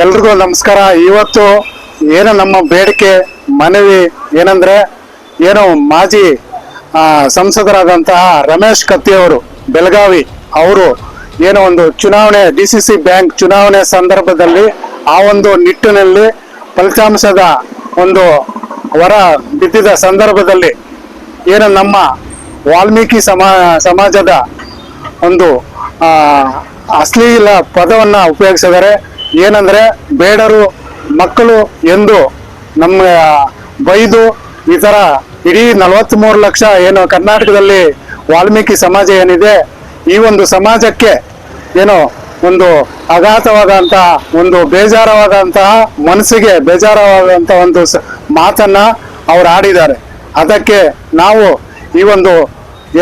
ಎಲ್ರಿಗೂ ನಮಸ್ಕಾರ. ಇವತ್ತು ಏನು ನಮ್ಮ ಬೇಡಿಕೆ ಮನವಿ ಏನಂದ್ರೆ, ಏನು ಮಾಜಿ ಸಂಸದರಾದಂತಹ ರಮೇಶ್ ಕತ್ತಿ ಅವರು ಬೆಳಗಾವಿ ಅವರು ಏನೋ ಒಂದು ಚುನಾವಣೆ DCC ಬ್ಯಾಂಕ್ ಚುನಾವಣೆ ಸಂದರ್ಭದಲ್ಲಿ ಆ ಒಂದು ನಿಟ್ಟಿನಲ್ಲಿ ಫಲಿತಾಂಶದ ಒಂದು ಹೊರ ಬಿದ್ದಿದ ಸಂದರ್ಭದಲ್ಲಿ ಏನು ನಮ್ಮ ವಾಲ್ಮೀಕಿ ಸಮಾಜದ ಒಂದು ಅಶ್ಲೀಲ ಪದವನ್ನ ಉಪಯೋಗಿಸಿದರೆ, ಏನಂದ್ರೆ ಬೇಡರು ಮಕ್ಕಳು ಎಂದು ನಮ್ಮ ಬೈದು ಈ ತರ ಇಡೀ 43 ಲಕ್ಷ ಏನು ಕರ್ನಾಟಕದಲ್ಲಿ ವಾಲ್ಮೀಕಿ ಸಮಾಜ ಏನಿದೆ, ಈ ಒಂದು ಸಮಾಜಕ್ಕೆ ಏನೋ ಒಂದು ಅಘಾತವಾದಂತಹ ಒಂದು ಬೇಜಾರವಾದಂತಹ ಮನಸ್ಸಿಗೆ ಬೇಜಾರವಾದಂತಹ ಒಂದು ಮಾತನ್ನ ಅವ್ರು ಆಡಿದ್ದಾರೆ. ಅದಕ್ಕೆ ನಾವು ಈ ಒಂದು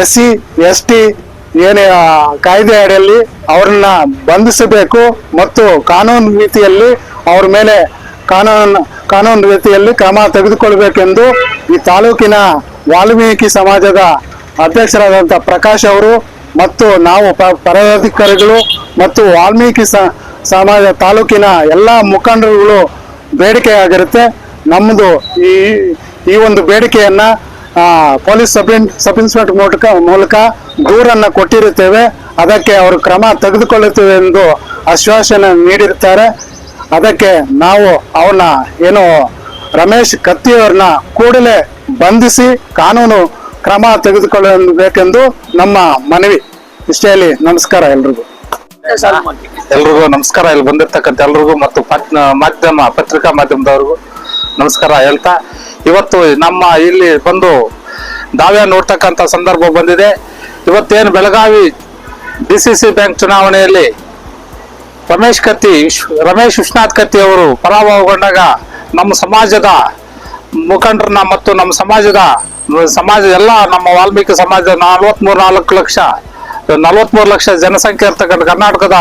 SC ST ಏನೇ ಕಾಯ್ದೆ ಅಡಿಯಲ್ಲಿ ಅವ್ರನ್ನ ಬಂಧಿಸಬೇಕು ಮತ್ತು ಕಾನೂನು ರೀತಿಯಲ್ಲಿ ಅವ್ರ ಮೇಲೆ ಕಾನೂನು ರೀತಿಯಲ್ಲಿ ಕ್ರಮ ತೆಗೆದುಕೊಳ್ಬೇಕೆಂದು ಈ ತಾಲೂಕಿನ ವಾಲ್ಮೀಕಿ ಸಮಾಜದ ಅಧ್ಯಕ್ಷರಾದಂಥ ಪ್ರಕಾಶ್ ಅವರು ಮತ್ತು ನಾವು ಪದಾಧಿಕಾರಿಗಳು ಮತ್ತು ವಾಲ್ಮೀಕಿ ಸಮಾಜ ತಾಲೂಕಿನ ಎಲ್ಲ ಮುಖಂಡರುಗಳು ಬೇಡಿಕೆ ಆಗಿರುತ್ತೆ. ನಮ್ಮದು ಈ ಒಂದು ಬೇಡಿಕೆಯನ್ನ ಪೊಲೀಸ್ ಸಬ್ ಇನ್ಸ್ಪೆಕ್ಟರ್ ಮೂಲಕ ದೂರನ್ನ ಕೊಟ್ಟಿರುತ್ತೇವೆ. ಅದಕ್ಕೆ ಅವರು ಕ್ರಮ ತೆಗೆದುಕೊಳ್ಳುತ್ತೇವೆ ಎಂದು ಆಶ್ವಾಸನೆ ನೀಡಿರುತ್ತಾರೆ. ಅದಕ್ಕೆ ನಾವು ಅವನ್ನ ಏನು ರಮೇಶ್ ಕತ್ತಿ ಅವ್ರನ್ನ ಕೂಡಲೇ ಬಂಧಿಸಿ ಕಾನೂನು ಕ್ರಮ ತೆಗೆದುಕೊಳ್ಳಬೇಕೆಂದು ನಮ್ಮ ಮನವಿ. ಇಷ್ಟೇ ಹೇಳಿ ನಮಸ್ಕಾರ ಎಲ್ರಿಗೂ. ನಮಸ್ಕಾರ. ಇಲ್ಲಿ ಬಂದಿರ್ತಕ್ಕಂಥ ಎಲ್ರಿಗೂ ಮತ್ತು ಪತ್ರಿಕಾ ಮಾಧ್ಯಮದವ್ರಿಗೂ ನಮಸ್ಕಾರ ಹೇಳ್ತಾ, ಇವತ್ತು ನಮ್ಮ ಇಲ್ಲಿ ಬಂದು ದಾವ್ಯ ನೋಡ್ತಕ್ಕಂಥ ಸಂದರ್ಭ ಬಂದಿದೆ. ಇವತ್ತೇನು ಬೆಳಗಾವಿ DCC ಬ್ಯಾಂಕ್ ಚುನಾವಣೆಯಲ್ಲಿ ರಮೇಶ್ ವಿಶ್ವನಾಥ್ ಕತ್ತಿ ಅವರು ಪರಾಭವಗೊಂಡಾಗ ನಮ್ಮ ಸಮಾಜದ ಮುಖಂಡರನ್ನ ಮತ್ತು ನಮ್ಮ ಸಮಾಜ ಎಲ್ಲ ನಮ್ಮ ವಾಲ್ಮೀಕಿ ಸಮಾಜ 43 ಲಕ್ಷ ಜನಸಂಖ್ಯೆ ಇರ್ತಕ್ಕಂಥ ಕರ್ನಾಟಕದ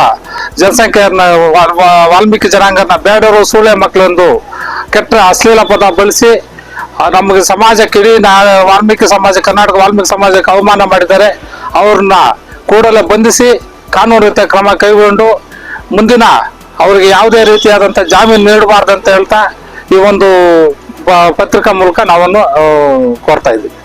ಜನಸಂಖ್ಯೆಯನ್ನ ವಾಲ್ಮೀಕಿ ಜನಾಂಗನ ಬೇಡರು ಸೂಳೆ ಮಕ್ಕಳೆಂದು ಕೆಟ್ಟ ಅಶ್ಲೀಲ ಪದ ಬಳಸಿ ನಮಗೆ ಸಮಾಜಕ್ಕೆ ಇಡೀ ವಾಲ್ಮೀಕಿ ಸಮಾಜ ಕರ್ನಾಟಕ ವಾಲ್ಮೀಕಿ ಸಮಾಜಕ್ಕೆ ಅವಮಾನ ಮಾಡಿದ್ದಾರೆ. ಅವ್ರನ್ನ ಕೂಡಲೇ ಬಂಧಿಸಿ ಕಾನೂನು ರೀತಿಯ ಕ್ರಮ ಕೈಗೊಂಡು ಮುಂದಿನ ಅವ್ರಿಗೆ ಯಾವುದೇ ರೀತಿಯಾದಂಥ ಜಾಮೀನು ನೀಡಬಾರ್ದಂತ ಹೇಳ್ತಾ ಈ ಒಂದು ಪತ್ರಿಕಾ ಮೂಲಕ ನಾವನ್ನು ಕೋರ್ತಾ ಇದ್ದೀವಿ.